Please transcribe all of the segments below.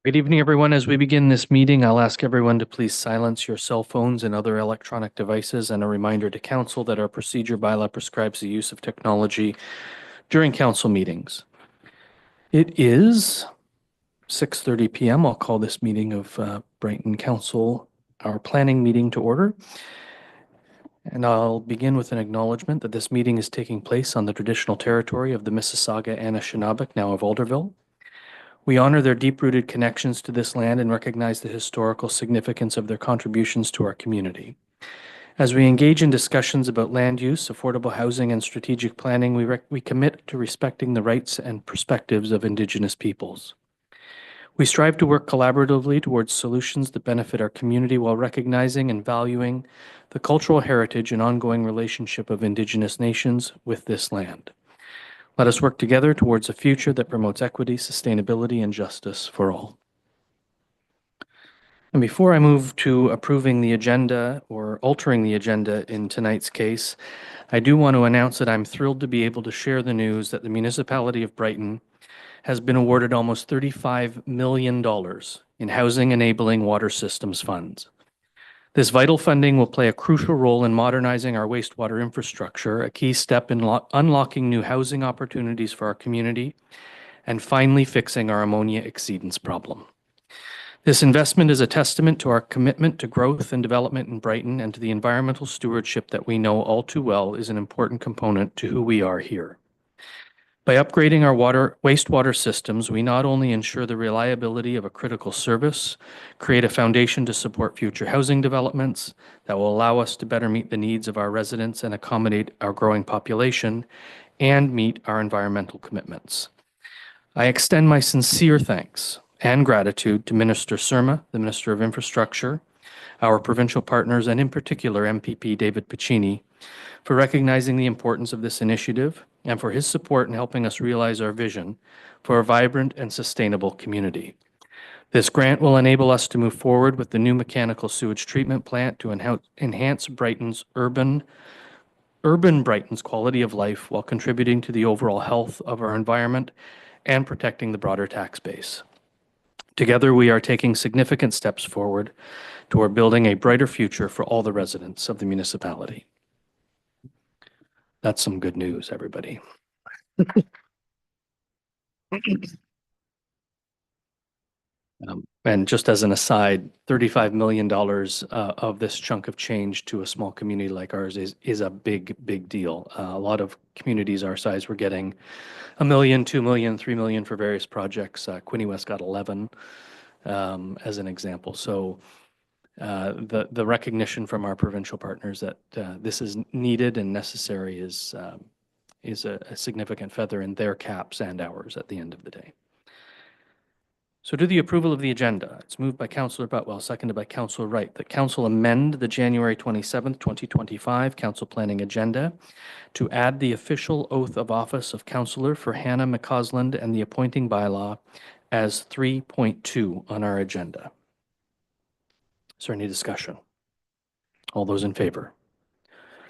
Good evening, everyone. As we begin this meeting, I'll ask everyone to please silence your cell phones and other electronic devices, and a reminder to council that our procedure bylaw prescribes the use of technology during council meetings. It is 6:30 p.m. I'll call this meeting of Brighton Council, our planning meeting, to order. And I'll begin with an acknowledgement that this meeting is taking place on the traditional territory of the Mississauga and Anishinaabe, now of Alderville. We honor their deep-rooted connections to this land and recognize the historical significance of their contributions to our community. As we engage in discussions about land use, affordable housing, and strategic planning, we commit to respecting the rights and perspectives of Indigenous peoples. We strive to work collaboratively towards solutions that benefit our community while recognizing and valuing the cultural heritage and ongoing relationship of Indigenous nations with this land. Let us work together towards a future that promotes equity, sustainability, and justice for all. And before I move to approving the agenda or altering the agenda in tonight's case, I do want to announce that I'm thrilled to be able to share the news that the Municipality of Brighton has been awarded almost $35 million in housing enabling water systems funds. This vital funding will play a crucial role in modernizing our wastewater infrastructure, a key step in unlocking new housing opportunities for our community, and finally fixing our ammonia exceedance problem. This investment is a testament to our commitment to growth and development in Brighton and to the environmental stewardship that we know all too well is an important component to who we are here. By upgrading our wastewater systems, we not only ensure the reliability of a critical service, create a foundation to support future housing developments that will allow us to better meet the needs of our residents and accommodate our growing population, and meet our environmental commitments. I extend my sincere thanks and gratitude to Minister Surma, the Minister of Infrastructure, our provincial partners, and in particular MPP David Pecuniary, for recognizing the importance of this initiative and for his support in helping us realize our vision for a vibrant and sustainable community. This grant will enable us to move forward with the new mechanical sewage treatment plant to enhance Brighton's urban Brighton's quality of life while contributing to the overall health of our environment and protecting the broader tax base. Together, we are taking significant steps forward toward building a brighter future for all the residents of the municipality. That's some good news, everybody. And just as an aside, $35 million of this chunk of change to a small community like ours is a big deal. A lot of communities our size were getting $1 million, $2 million, $3 million for various projects. Quinte West got 11 as an example. So the recognition from our provincial partners that this is needed and necessary is a significant feather in their caps and ours at the end of the day. So to the approval of the agenda, it's moved by Councillor Butwell, seconded by Councillor Wright, that Council amend the January 27th, 2025 Council Planning Agenda to add the official oath of office of Councillor for Hannah McCausland and the appointing bylaw as 3.2 on our agenda. Is there any discussion? All those in favor?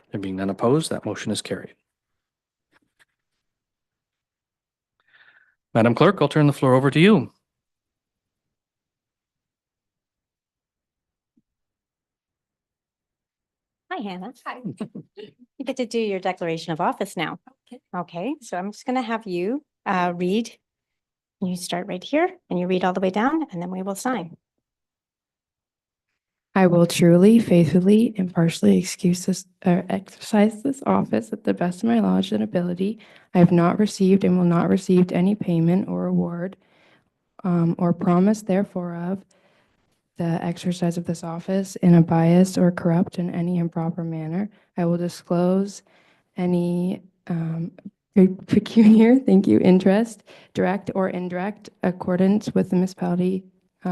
There being none opposed, that motion is carried. Madam Clerk, I'll turn the floor over to you. Hi, Hannah. Hi. You get to do your declaration of office now. Okay, so I'm just going to have you read. You start right here and you read all the way down and then we will sign. I will truly, faithfully, impartially exercise this office at the best of my knowledge and ability. I have not received and will not receive any payment or award or promise therefore of the exercise of this office in a biased or corrupt in any improper manner. I will disclose any pecuniary, interest, direct or indirect, accordance with the Municipality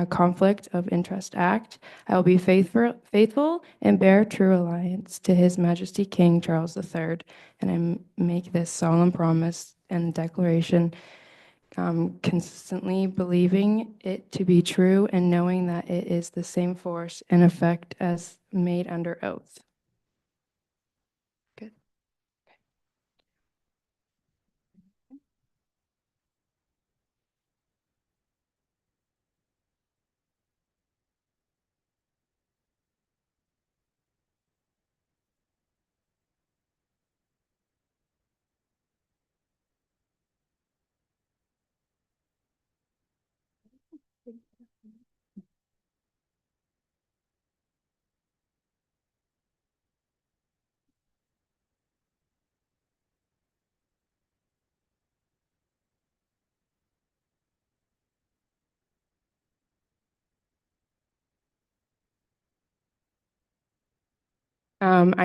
Conflict of Interest Act. I will be faithful and bear true allegiance to His Majesty King Charles III, and I make this solemn promise and declaration consistently believing it to be true and knowing that it is the same force and effect as made under oath. Good. I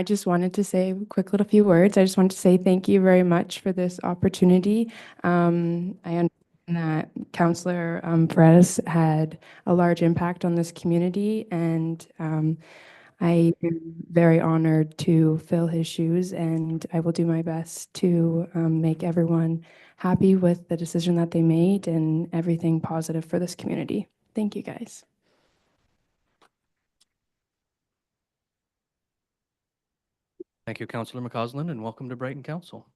just wanted to say a quick little few words. I just wanted to say thank you very much for this opportunity. I understand that Councillor Perez had a large impact on this community, and I am very honored to fill his shoes, and I will do my best to make everyone happy with the decision that they made and everything positive for this community. Thank you, guys. Thank you, Councillor McCausland, and welcome to Brighton Council.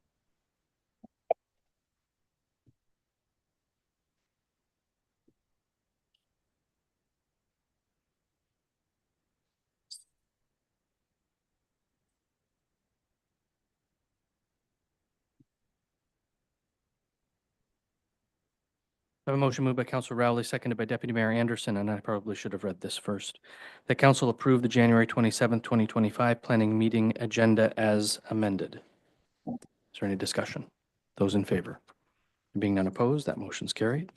I have a motion moved by Councillor Rowley, seconded by Deputy Mayor Anderson, and I probably should have read this first. That Council approve the January 27th, 2025 planning meeting agenda as amended. Is there any discussion? Those in favor? Being none opposed, that motion's carried.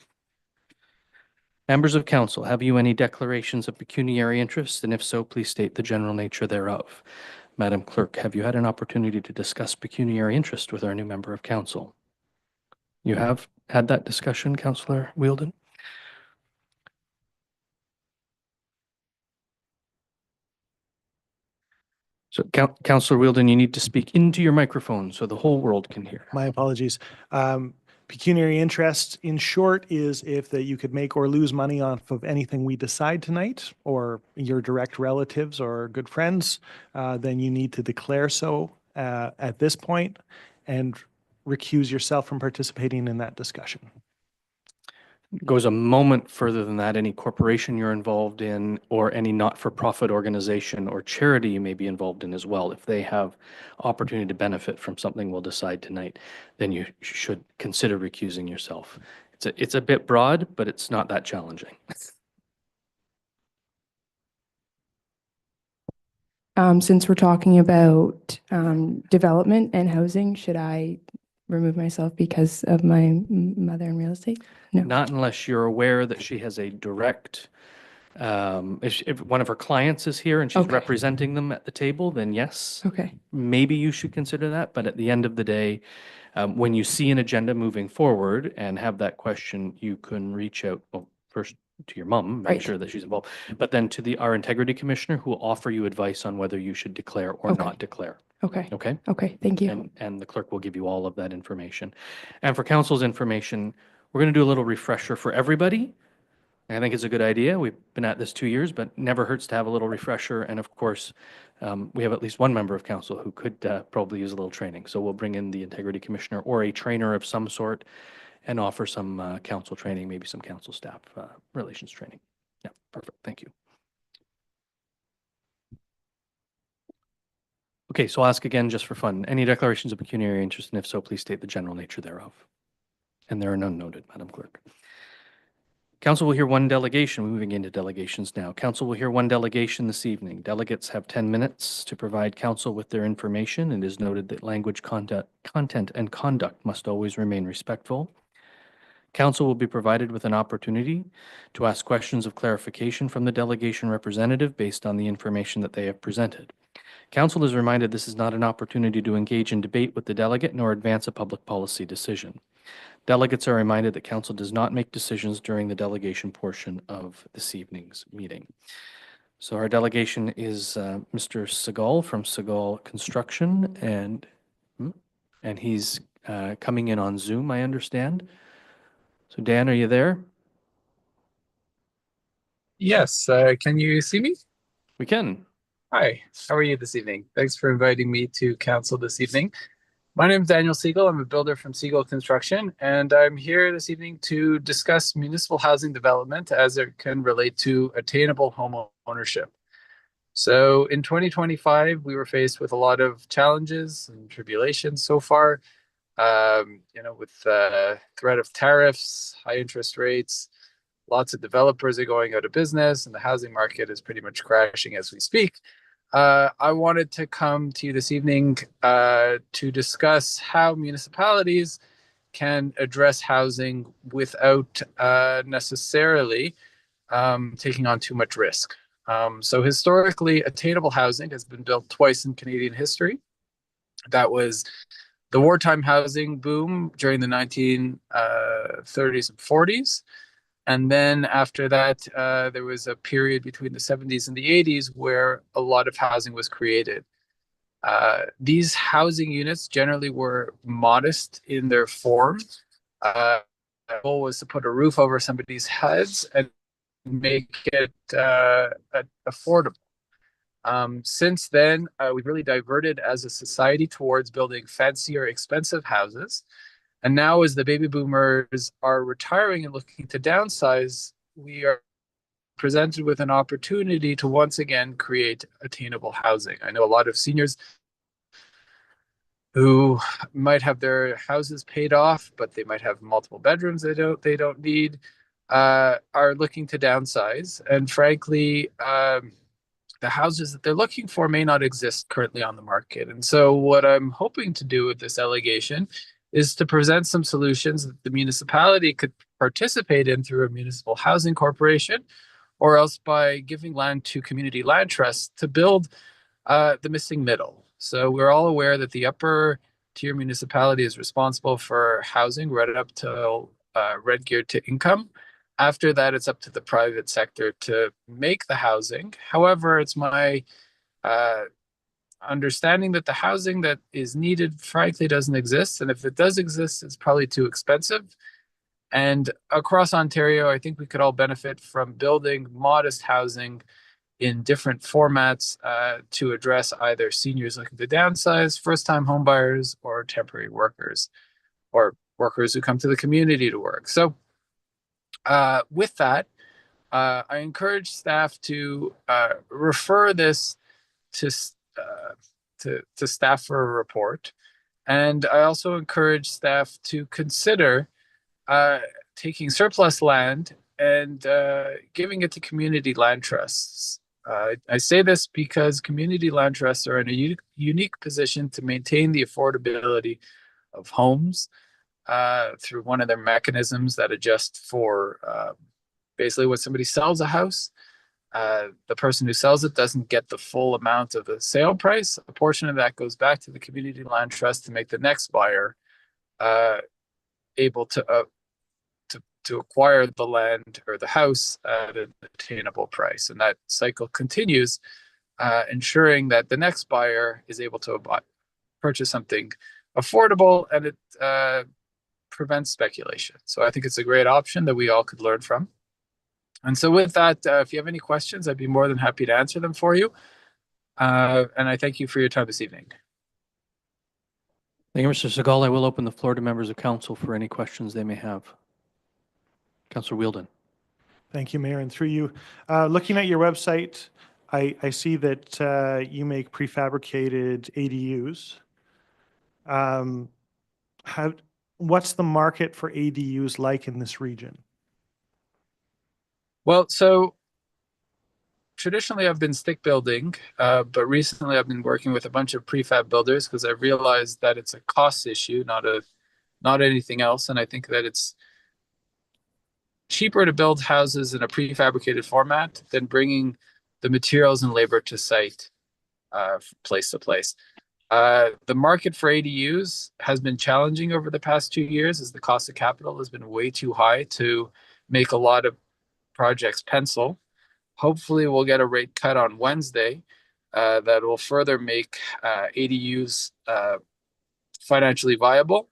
Members of Council, have you any declarations of pecuniary interest? And if so, please state the general nature thereof. Madam Clerk, have you had an opportunity to discuss pecuniary interest with our new member of Council? You have had that discussion, Councillor Wheeldon? So, Councillor Wheeldon, you need to speak into your microphone so the whole world can hear. My apologies. Pecuniary interest, in short, is if that you could make or lose money off of anything we decide tonight, or your direct relatives or good friends, then you need to declare so at this point and recuse yourself from participating in that discussion. Goes a moment further than that. Any corporation you're involved in, or any not-for-profit organization or charity you may be involved in as well, if they have opportunity to benefit from something we'll decide tonight, then you should consider recusing yourself. It's a bit broad, but it's not that challenging. Since we're talking about development and housing, should I remove myself because of my mother in real estate? No. Not unless you're aware that she has a direct, if one of her clients is here and she's Okay. representing them at the table, then yes, Okay. maybe you should consider that. But at the end of the day, when you see an agenda moving forward and have that question, you can reach out, well, first to your mom, make Right. sure that she's involved, but then to our integrity commissioner, who will offer you advice on whether you should declare or Okay. not declare. Okay. Okay? Okay. Thank you. And the clerk will give you all of that information. And for council's information, we're going to do a little refresher for everybody. I think it's a good idea. We've been at this 2 years, but never hurts to have a little refresher. And of course, we have at least one member of council who could probably use a little training. So we'll bring in the integrity commissioner or a trainer of some sort and offer some council training, maybe some council staff relations training. Yeah, perfect. Thank you. Okay, so I'll ask again just for fun. Any declarations of pecuniary interest, and if so, please state the general nature thereof. And there are none noted, Madam Clerk. Council will hear one delegation. We're moving into delegations now. Council will hear one delegation this evening. Delegates have 10 minutes to provide council with their information. It is noted that language, content, and conduct must always remain respectful. Council will be provided with an opportunity to ask questions of clarification from the delegation representative based on the information that they have presented. Council is reminded this is not an opportunity to engage in debate with the delegate nor advance a public policy decision. Delegates are reminded that council does not make decisions during the delegation portion of this evening's meeting. So our delegation is Mr. Segal from Segal Construction, and he's coming in on Zoom, I understand. So Dan, are you there? Yes, can you see me? We can. Hi, how are you this evening? Thanks for inviting me to council this evening. My name is Daniel Segal. I'm a builder from Segal Construction, and I'm here this evening to discuss municipal housing development as it can relate to attainable home ownership. So in 2025, we were faced with a lot of challenges and tribulations so far, with the threat of tariffs, high interest rates, lots of developers are going out of business and the housing market is pretty much crashing as we speak. I wanted to come to you this evening to discuss how municipalities can address housing without necessarily taking on too much risk. So historically, attainable housing has been built twice in Canadian history. That was the wartime housing boom during the 1930s and 40s. And then after that, there was a period between the 70s and the 80s where a lot of housing was created. These housing units generally were modest in their form. The goal was to put a roof over somebody's heads and make it affordable. Since then, we've really diverted as a society towards building fancier, expensive houses. And now, as the baby boomers are retiring and looking to downsize, we are presented with an opportunity to once again create attainable housing. I know a lot of seniors who might have their houses paid off, but they might have multiple bedrooms they don't need, are looking to downsize. And frankly, the houses that they're looking for may not exist currently on the market. And so what I'm hoping to do with this delegation is to present some solutions that the municipality could participate in through a municipal housing corporation, or else by giving land to community land trusts to build the missing middle. So we're all aware that the upper tier municipality is responsible for housing right up to red geared to income. After that, it's up to the private sector to make the housing. However, it's my understanding that the housing that is needed, frankly, doesn't exist. And if it does exist, it's probably too expensive. And across Ontario, I think we could all benefit from building modest housing in different formats to address either seniors looking to downsize, first-time homebuyers, or temporary workers, or workers who come to the community to work. So with that, I encourage staff to refer this to staff for a report. And I also encourage staff to consider taking surplus land and giving it to community land trusts. I say this because community land trusts are in a unique position to maintain the affordability of homes through one of their mechanisms that adjust for basically when somebody sells a house. The person who sells it doesn't get the full amount of the sale price. A portion of that goes back to the community land trust to make the next buyer able to acquire the land or the house at an attainable price. And that cycle continues, ensuring that the next buyer is able to purchase something affordable, and it prevents speculation. So I think it's a great option that we all could learn from. And so with that, if you have any questions, I'd be more than happy to answer them for you. And I thank you for your time this evening. Thank you, Mr. Segal. I will open the floor to members of council for any questions they may have. Councillor Wheeldon. Thank you, Mayor. And through you, looking at your website, I see that you make prefabricated ADUs. What's the market for ADUs like in this region? Well, so traditionally I've been stick building, but recently I've been working with a bunch of prefab builders because I realized that it's a cost issue, not anything else. And I think that it's cheaper to build houses in a prefabricated format than bringing the materials and labor to site, place to place. The market for ADUs has been challenging over the past 2 years as the cost of capital has been way too high to make a lot of projects pencil. Hopefully we'll get a rate cut on Wednesday that will further make ADUs financially viable.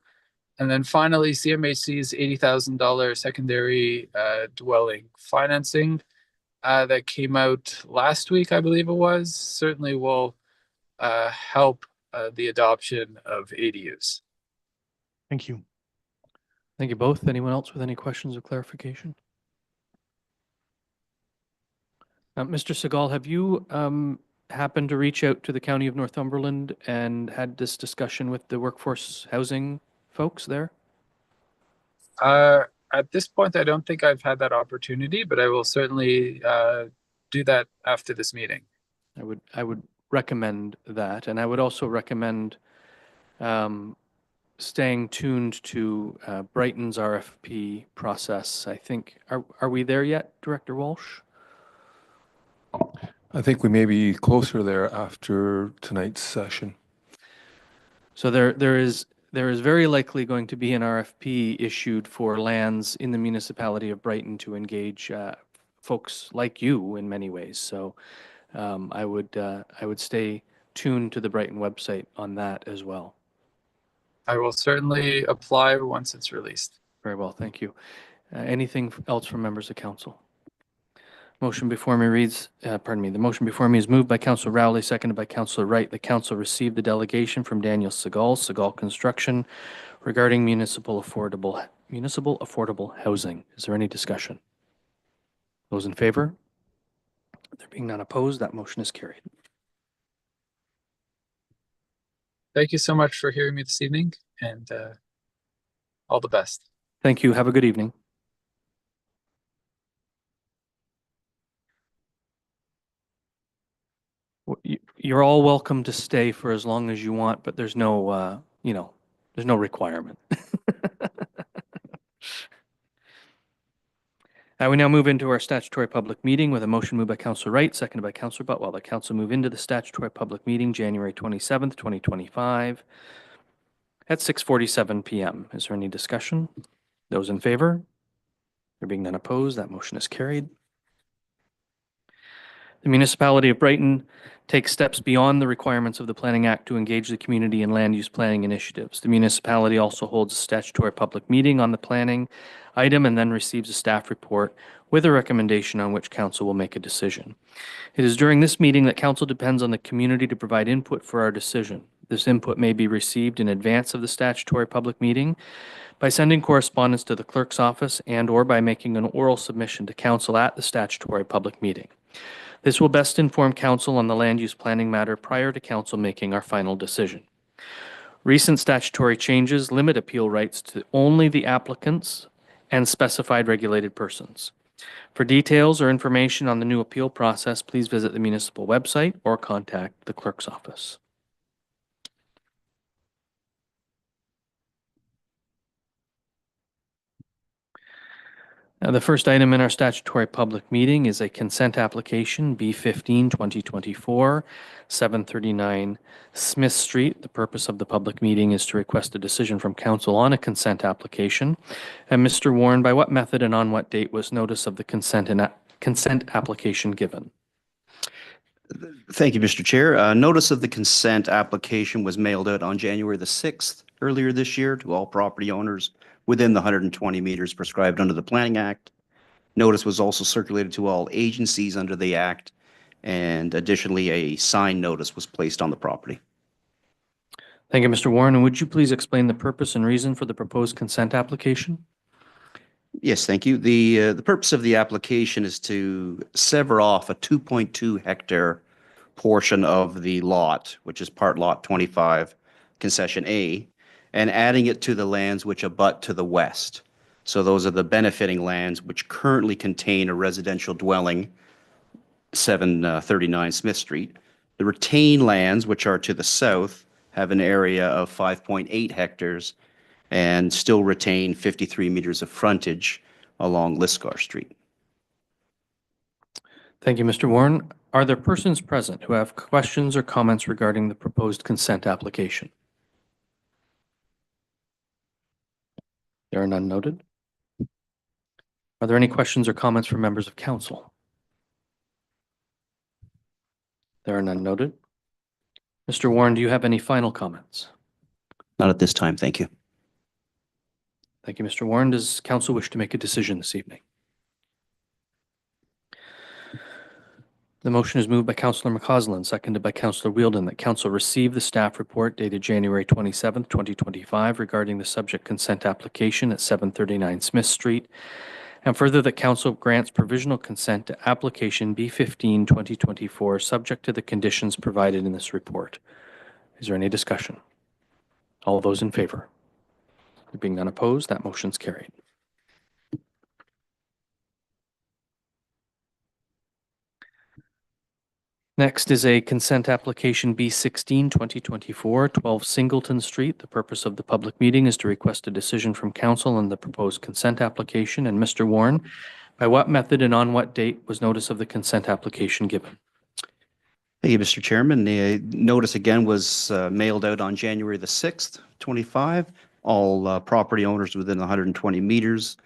And then finally, CMHC's $80,000 secondary dwelling financing that came out last week, I believe it was, certainly will help the adoption of ADUs. Thank you. Thank you both. Anyone else with any questions or clarification? Mr. Segal, have you happened to reach out to the County of Northumberland and had this discussion with the workforce housing folks there? at this point, I don't think I've had that opportunity, but I will certainly do that after this meeting. I would recommend that, and I would also recommend staying tuned to Brighton's RFP process. I think, are we there yet, Director Walsh? I think we may be closer there after tonight's session. So there is very likely going to be an RFP issued for lands in the municipality of Brighton to engage folks like you in many ways. So I would stay tuned to the Brighton website on that as well. I will certainly apply once it's released. Very well, thank you. Anything else from members of council? Motion before me reads, pardon me, the motion before me is moved by Councillor Rowley, seconded by Councillor Wright. The council received the delegation from Daniel Segal, Segal Construction, regarding municipal affordable housing. Is there any discussion? Those in favor? There being none opposed, that motion is carried. Thank you so much for hearing me this evening, and all the best. Thank you. Have a good evening. You're all welcome to stay for as long as you want, but there's no, there's no requirement. We now move into our statutory public meeting with a motion moved by Councillor Wright, seconded by Councillor Butwell. The council move into the statutory public meeting January 27th, 2025 at 6:47 p.m. Is there any discussion? Those in favor? There being none opposed, that motion is carried. The Municipality of Brighton takes steps beyond the requirements of the Planning Act to engage the community in land use planning initiatives. The municipality also holds a statutory public meeting on the planning item and then receives a staff report with a recommendation on which council will make a decision. It is during this meeting that council depends on the community to provide input for our decision. This input may be received in advance of the statutory public meeting by sending correspondence to the clerk's office and/or by making an oral submission to council at the statutory public meeting. This will best inform council on the land use planning matter prior to council making our final decision. Recent statutory changes limit appeal rights to only the applicants and specified regulated persons. For details or information on the new appeal process, please visit the municipal website or contact the clerk's office. Now, the first item in our statutory public meeting is a consent application, B15 2024, 739 Smith Street. The purpose of the public meeting is to request a decision from council on a consent application. And Mr. Warren, by what method and on what date was notice of the consent application given? Thank you, Mr. Chair. Notice of the consent application was mailed out on January the 6th earlier this year to all property owners within the 120 meters prescribed under the Planning Act. Notice was also circulated to all agencies under the Act, and additionally, a sign notice was placed on the property. Thank you, Mr. Warren. And would you please explain the purpose and reason for the proposed consent application? Yes, thank you. The purpose of the application is to sever off a 2.2 hectare portion of the lot, which is part lot 25, concession A, and adding it to the lands which abut to the west. So those are the benefiting lands which currently contain a residential dwelling, 739 Smith Street. The retained lands, which are to the south, have an area of 5.8 hectares and still retain 53 meters of frontage along Liscar Street. Thank you, Mr. Warren. Are there persons present who have questions or comments regarding the proposed consent application? There are none noted. Are there any questions or comments from members of council? There are none noted. Mr. Warren, do you have any final comments? Not at this time, thank you. Thank you, Mr. Warren. Does council wish to make a decision this evening? The motion is moved by Councillor McCausland, seconded by Councillor Wheeldon, that council receive the staff report dated January 27th, 2025 regarding the subject consent application at 739 Smith Street, and further that council grants provisional consent to application B15 2024 subject to the conditions provided in this report. Is there any discussion? All those in favor? There being none opposed, that motion's carried. Next is a consent application B16 2024, 12 Singleton Street. The purpose of the public meeting is to request a decision from council on the proposed consent application. And Mr. Warren, by what method and on what date was notice of the consent application given? Thank you, Mr. Chairman. The notice again was mailed out on January the 6th, 25. All property owners within 120 meters.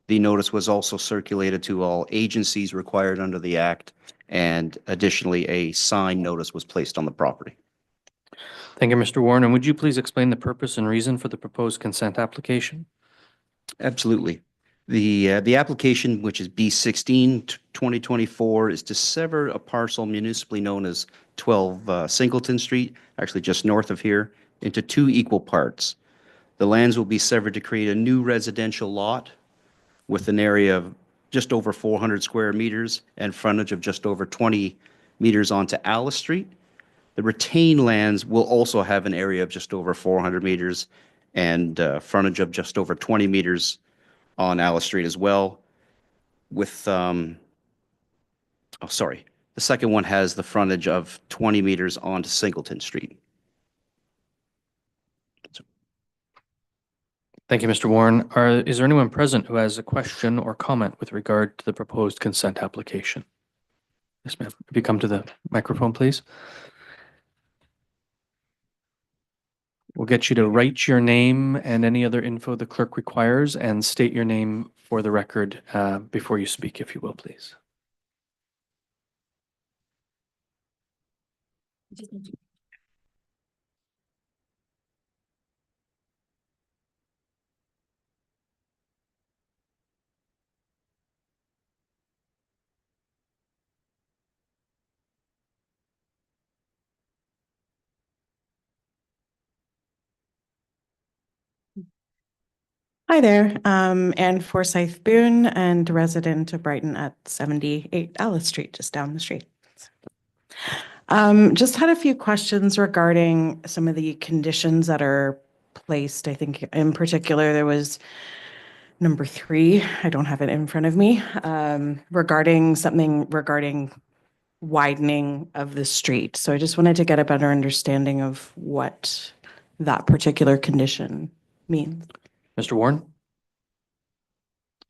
The notice was also circulated to all agencies required under the Act, and additionally, a sign notice was placed on the property. Thank you, Mr. Warren. And would you please explain the purpose and reason for the proposed consent application? Absolutely. The application, which is B16 2024, is to sever a parcel municipally known as 12 Singleton Street, actually just north of here, into two equal parts. The lands will be severed to create a new residential lot with an area of just over 400 square meters and frontage of just over 20 meters onto Alice Street. The retained lands will also have an area of just over 400 meters and frontage of just over 20 meters on Alice Street as well. With, the second one has the frontage of 20 meters onto Singleton Street. Thank you, Mr. Warren. Is there anyone present who has a question or comment with regard to the proposed consent application? Yes, ma'am. If you come to the microphone, please. We'll get you to write your name and any other info the clerk requires and state your name for the record before you speak, if you will, please. Hi there, Anne Forsyth Boone and resident of Brighton at 78 Alice Street, just down the street. Just had a few questions regarding some of the conditions that are placed. I think in particular, there was number 3, I don't have it in front of me, regarding widening of the street. So I just wanted to get a better understanding of what that particular condition means. Mr. Warren?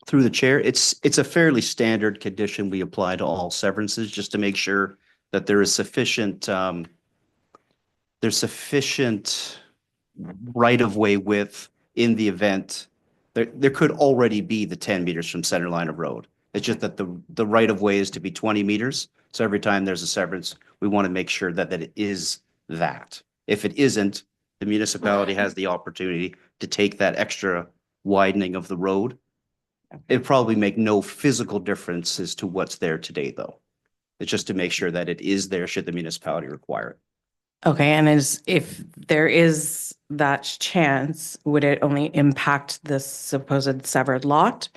Through the chair, it's a fairly standard condition we apply to all severances just to make sure that there is sufficient right-of-way width in the event. There could already be the 10 meters from center line of road. It's just that the right-of-way is to be 20 meters. So every time there's a severance, we want to make sure that it is that. If it isn't, the municipality has the opportunity to take that extra widening of the road. It'd probably make no physical difference as to what's there today, though. It's just to make sure that it is there should the municipality require it. Okay, and if there is that chance, would it only impact this supposed severed lot?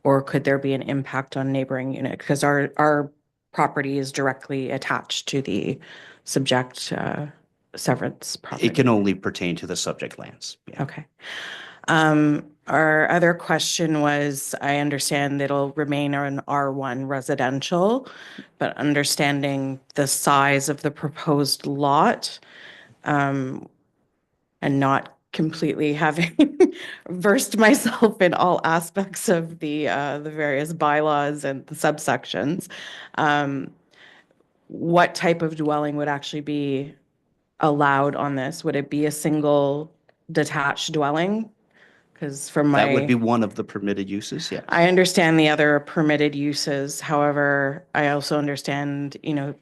Or could there be an impact on neighboring unit? Because our property is directly attached to the subject severance property. It can only pertain to the subject lands. Yeah. Okay. Our other question was, I understand it'll remain an R1 residential, but understanding the size of the proposed lot, and not completely having versed myself in all aspects of the various bylaws and the subsections, what type of dwelling would actually be allowed on this? Would it be a single detached dwelling? Because from my... That would be one of the permitted uses, yeah. I understand the other permitted uses. However, I also understand,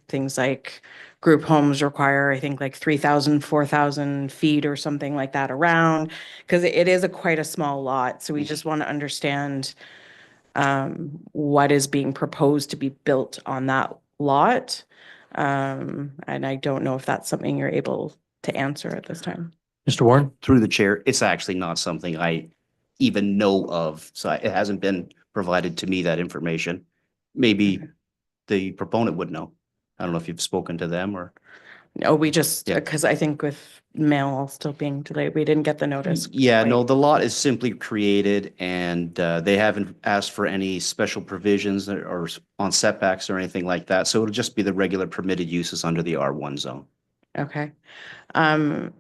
things like group homes require, I think, like 3,000, 4,000 feet or something like that around, because it is quite a small lot. So we just want to understand what is being proposed to be built on that lot. And I don't know if that's something you're able to answer at this time. Mr. Warren? Through the chair, it's actually not something I even know of. So it hasn't been provided to me, that information. Maybe the proponent would know. I don't know if you've spoken to them or... Oh, we just, Yeah. because I think with mail still being delayed, we didn't get the notice. Yeah, no, quite. the lot is simply created and they haven't asked for any special provisions or on setbacks or anything like that. So it'll just be the regular permitted uses under the R1 zone. Okay. Um,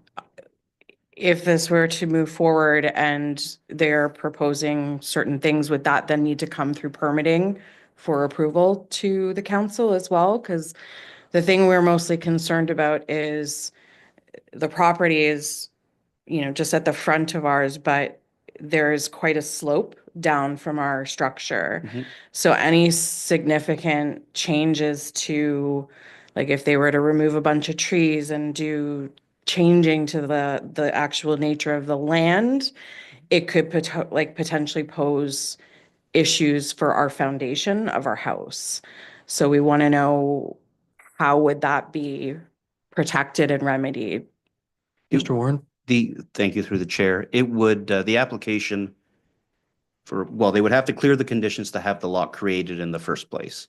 if this were to move forward and they're proposing certain things, would that then need to come through permitting for approval to the council as well? Because the thing we're mostly concerned about is the property is, just at the front of ours, but there's quite a slope down from our structure. Mhm. So any significant changes to, like if they were to remove a bunch of trees and do changing to the actual nature of the land, it could potentially pose issues for our foundation of our house. So we want to know, how would that be protected and remedied? Mr. Warren? Thank you through the chair. It would, the application they would have to clear the conditions to have the lot created in the first place,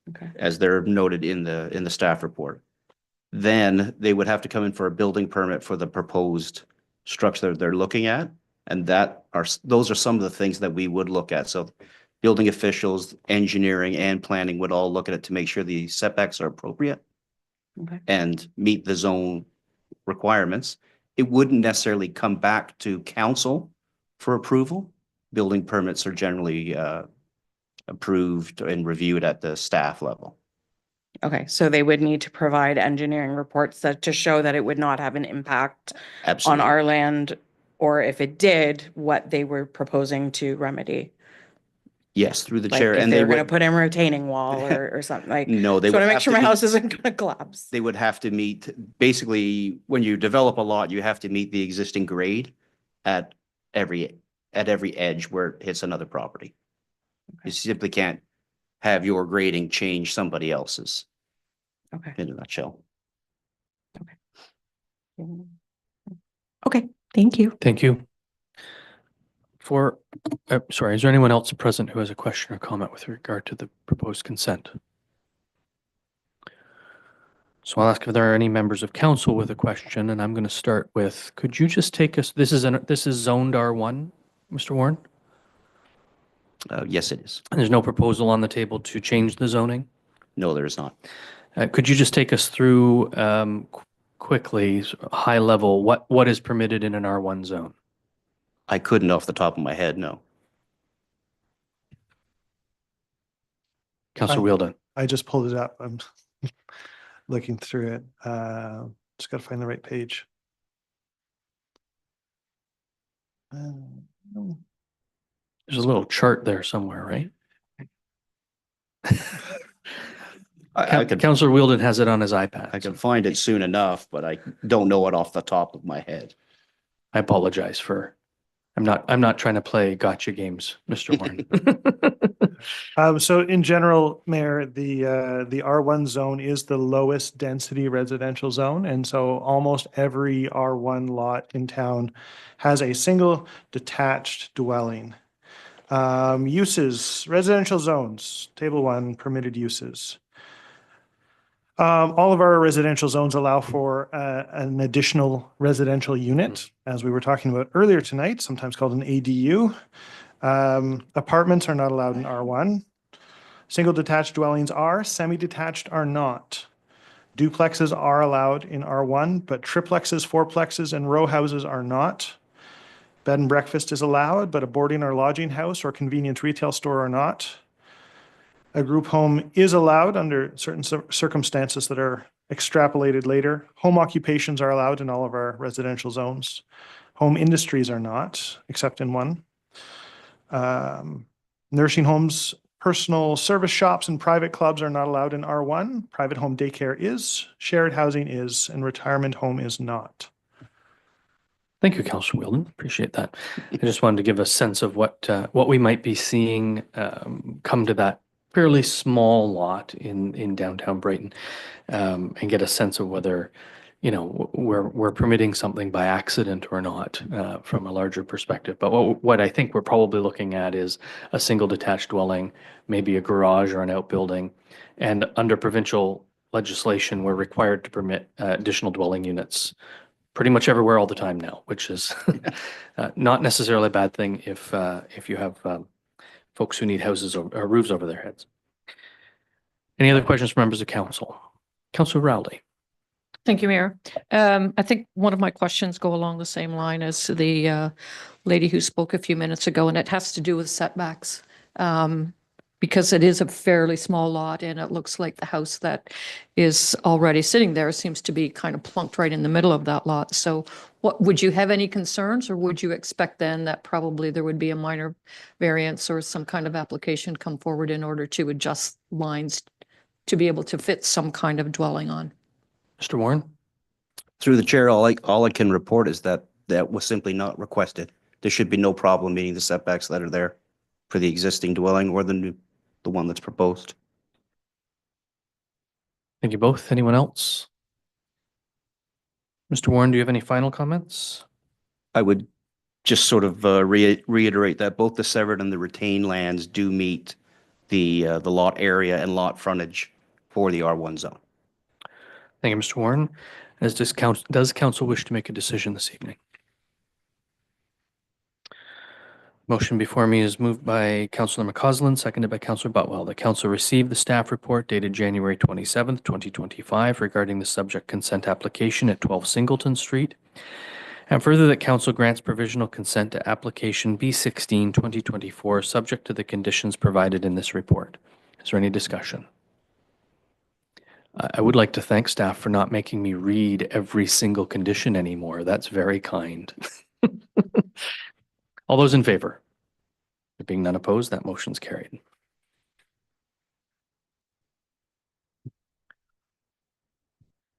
Okay. as they're noted in the staff report. Then they would have to come in for a building permit for the proposed structure they're looking at. And those are some of the things that we would look at. So building officials, engineering and planning would all look at it to make sure the setbacks are appropriate Okay. and meet the zone requirements. It wouldn't necessarily come back to council for approval. Building permits are generally approved and reviewed at the staff level. Okay, so they would need to provide engineering reports to show that it would not have an impact on Absolutely. our land, or if it did, what they were proposing to remedy. Yes, through the Like chair. if And they they were gonna would, put in a retaining wall or something like. no, they Just would wanna make have sure to my meet- house isn't gonna collapse. They would have to meet, basically, when you develop a lot, you have to meet the existing grade at every edge where it hits another property. You simply can't have your grading change somebody else's, Okay. in a nutshell. Okay, thank you. Thank you. Sorry, is there anyone else present who has a question or comment with regard to the proposed consent? So I'll ask if there are any members of council with a question, and I'm going to start with, could you just take us, this is zoned R1, Mr. Warren? Yes, it is. And there's no proposal on the table to change the zoning? No, there is not. Could you just take us through quickly, high level, what is permitted in an R1 zone? I couldn't off the top of my head, no. Councilor Wheeldon? I just pulled it up. I'm looking through it. Just got to find the right page. There's a little chart there somewhere, right? I could, Councilor Wheeldon has it on his iPad. I can find it soon enough, but I don't know it off the top of my head. I apologize I'm not trying to play gotcha games, Mr. Warren. So in general, Mayor, the R1 zone is the lowest density residential zone. And so almost every R1 lot in town has a single detached dwelling. Uses, residential zones, table 1, permitted uses. All of our residential zones allow for an additional residential unit, as we were talking about earlier tonight, sometimes called an ADU. Apartments are not allowed in R1. Single detached dwellings are, semi-detached are not. Duplexes are allowed in R1, but triplexes, fourplexes, and row houses are not. Bed and breakfast is allowed, but a boarding or lodging house or convenience retail store are not. A group home is allowed under certain circumstances that are extrapolated later. Home occupations are allowed in all of our residential zones. Home industries are not, except in one. Nursing homes, personal service shops, and private clubs are not allowed in R1. Private home daycare is, shared housing is, and retirement home is not. Thank you, Councilor Wheeldon. Appreciate that. I just wanted to give a sense of what we might be seeing come to that fairly small lot in downtown Brighton, and get a sense of whether, we're permitting something by accident or not, from a larger perspective. But what I think we're probably looking at is a single detached dwelling, maybe a garage or an outbuilding, and under provincial legislation, we're required to permit additional dwelling units pretty much everywhere all the time now, which is not necessarily a bad thing if you have folks who need houses or roofs over their heads. Any other questions from members of council? Councilor Rowley. Thank you, Mayor. I think one of my questions go along the same line as the lady who spoke a few minutes ago, and it has to do with setbacks. Because it is a fairly small lot and it looks like the house that is already sitting there seems to be kind of plunked right in the middle of that lot. So would you have any concerns, or would you expect then that probably there would be a minor variance or some kind of application come forward in order to adjust lines to be able to fit some kind of dwelling on? Mr. Warren? Through the chair, all I can report is that that was simply not requested. There should be no problem meeting the setbacks that are there for the existing dwelling or the one that's proposed. Thank you both. Anyone else? Mr. Warren, do you have any final comments? I would just sort of reiterate that both the severed and the retained lands do meet the lot area and lot frontage for the R1 zone. Thank you, Mr. Warren. Does council wish to make a decision this evening? Motion before me is moved by Councillor McCausland, seconded by Councillor Butwell. The council received the staff report dated January 27th, 2025 regarding the subject consent application at 12 Singleton Street. And further, that council grants provisional consent to application B16 2024 subject to the conditions provided in this report. Is there any discussion? I would like to thank staff for not making me read every single condition anymore. That's very kind. All those in favor? There being none opposed, that motion's carried.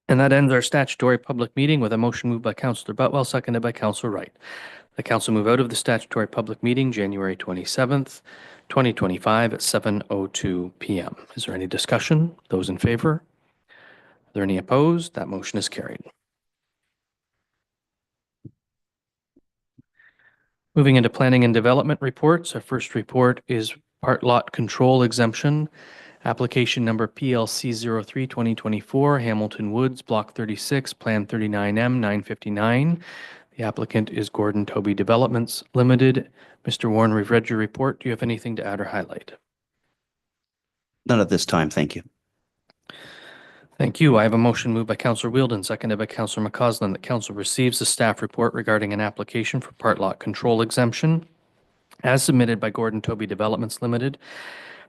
And that ends our statutory public meeting with a motion moved by Councillor Butwell, seconded by Councillor Wright. The council move out of the statutory public meeting January 27th, 2025 at 7:02 p.m. Is there any discussion? Those in favor? Are there any opposed? That motion is carried. Moving into planning and development reports, our first report is part lot control exemption, application number PLC 03-2024, Hamilton Woods, Block 36, Plan 39M 959. The applicant is Gordon Tobey Developments Limited. Mr. Warren, we've read your report. Do you have anything to add or highlight? None at this time, thank you. Thank you. I have a motion moved by Councillor Wheeldon, seconded by Councillor McCausland, that council receives the staff report regarding an application for part lot control exemption as submitted by Gordon Tobey Developments Limited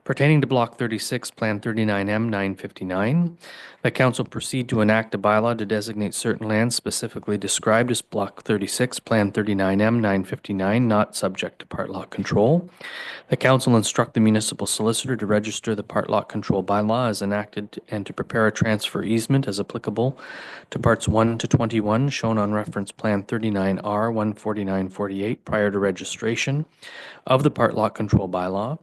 pertaining to Block 36, Plan 39M 959. The council proceed to enact a bylaw to designate certain lands specifically described as Block 36, Plan 39M 959, not subject to part lot control. The council instruct the municipal solicitor to register the part lot control bylaw as enacted and to prepare a transfer easement as applicable to parts 1 to 21 shown on reference Plan 39R 14948 prior to registration of the part lot control bylaw,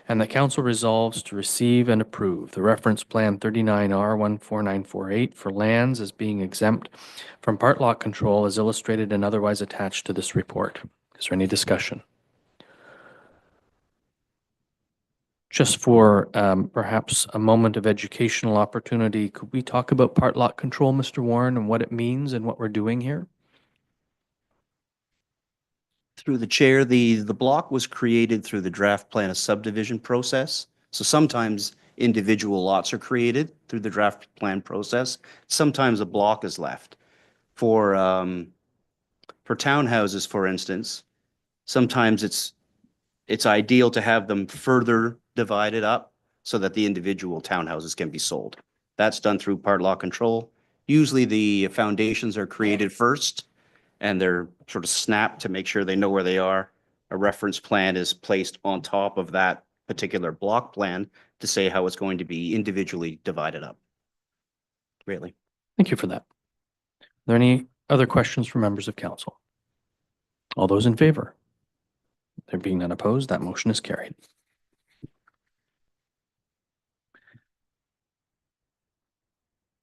and the council resolves to receive and approve the reference Plan 39R 14948 for lands as being exempt from part lot control as illustrated and otherwise attached to this report. Is there any discussion? Just for perhaps a moment of educational opportunity, could we talk about part lot control, Mr. Warren, and what it means and what we're doing here? Through the chair, the block was created through the draft plan of subdivision process. So sometimes individual lots are created through the draft plan process. Sometimes a block is left. For townhouses, for instance, sometimes it's ideal to have them further divided up so that the individual townhouses can be sold. That's done through part lot control. Usually the foundations are created first and they're sort of snapped to make sure they know where they are. A reference plan is placed on top of that particular block plan to say how it's going to be individually divided up. Greatly. Thank you for that. Are there any other questions from members of council? All those in favor? There being none opposed, that motion is carried.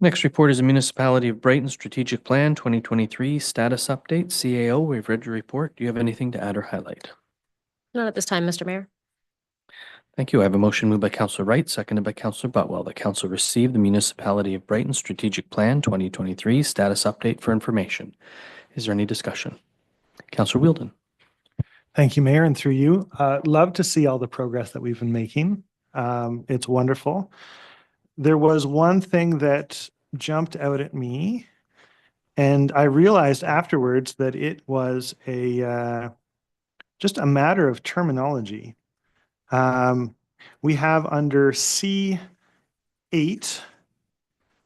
Next report is the Municipality of Brighton Strategic Plan 2023 Status Update, CAO. We've read your report. Do you have anything to add or highlight? Not at this time, Mr. Mayor. Thank you. I have a motion moved by Councillor Wright, seconded by Councillor Butwell, that Council receive the Municipality of Brighton Strategic Plan 2023 status update for information. Is there any discussion? Councillor Wheeldon. Thank you, Mayor, and through you. Love to see all the progress that we've been making. It's wonderful. There was one thing that jumped out at me, and I realized afterwards that it was just a matter of terminology. We have under C8,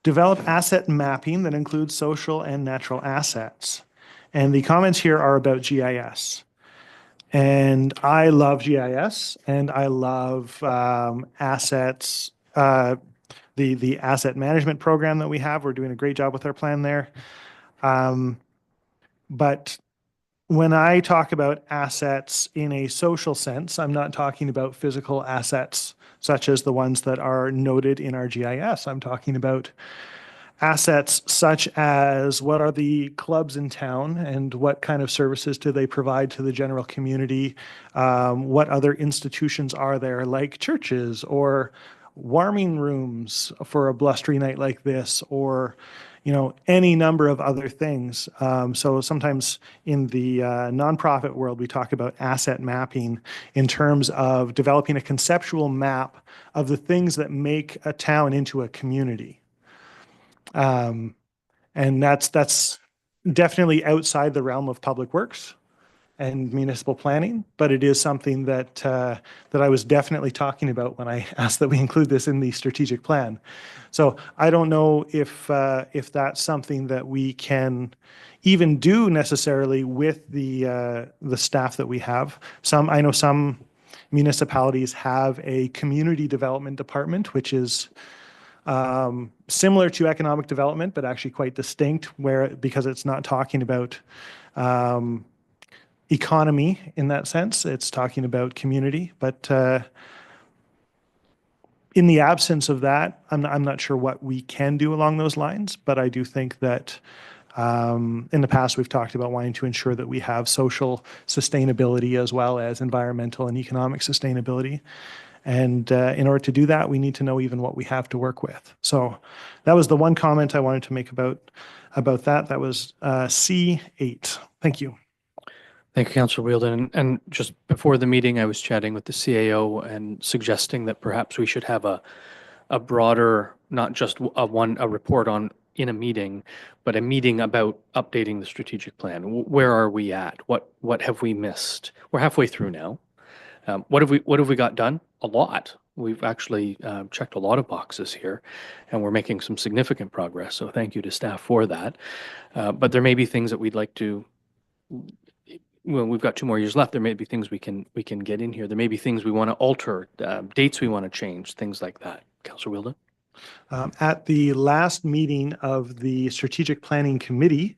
develop asset mapping that includes social and natural assets. And the comments here are about GIS. And I love GIS and I love assets, the asset management program that we have. We're doing a great job with our plan there. But when I talk about assets in a social sense, I'm not talking about physical assets such as the ones that are noted in our GIS. I'm talking about assets such as what are the clubs in town and what kind of services do they provide to the general community? What other institutions are there, like churches or warming rooms for a blustery night like this, or any number of other things. So sometimes in the nonprofit world, we talk about asset mapping in terms of developing a conceptual map of the things that make a town into a community. And that's definitely outside the realm of public works and municipal planning, but it is something that I was definitely talking about when I asked that we include this in the strategic plan. So I don't know if that's something that we can even do necessarily with the staff that we have. I know some municipalities have a community development department, which is similar to economic development, but actually quite distinct, because it's not talking about economy in that sense. It's talking about community. But in the absence of that, I'm not sure what we can do along those lines. But I do think that in the past, we've talked about wanting to ensure that we have social sustainability as well as environmental and economic sustainability. And in order to do that, we need to know even what we have to work with. So that was the one comment I wanted to make about that. That was C8. Thank you. Thank you, Councillor Wheeldon. And just before the meeting, I was chatting with the CAO and suggesting that perhaps we should have a broader, not just a report on in a meeting, but a meeting about updating the strategic plan. Where are we at? What have we missed? We're halfway through now. What have we got done? A lot. We've actually checked a lot of boxes here, and we're making some significant progress. So thank you to staff for that. But there may be things that we'd like to. Well, we've got 2 more years left. There may be things we can get in here. There may be things we want to alter, dates we want to change, things like that. Councillor Wheeldon. At the last meeting of the Strategic Planning Committee,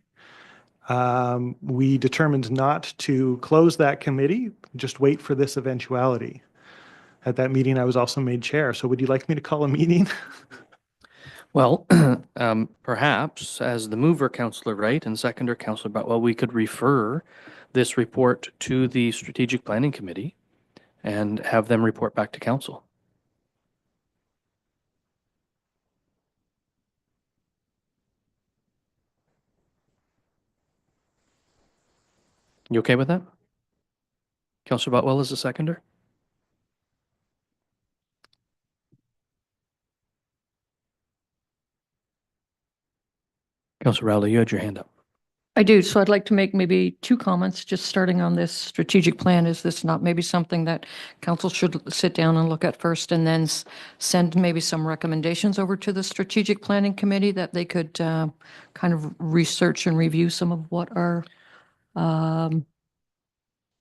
we determined not to close that committee, just wait for this eventuality. At that meeting, I was also made chair. So would you like me to call a meeting? Well, perhaps as the mover, Councillor Wright, and seconder, Councillor Butwell, we could refer this report to the Strategic Planning Committee and have them report back to council. You okay with that? Councillor Butwell is the seconder. Councillor Rowley, you had your hand up. I do. So I'd like to make maybe 2 comments, just starting on this strategic plan. Is this not maybe something that council should sit down and look at first, and then send maybe some recommendations over to the strategic planning committee that they could kind of research and review some of what our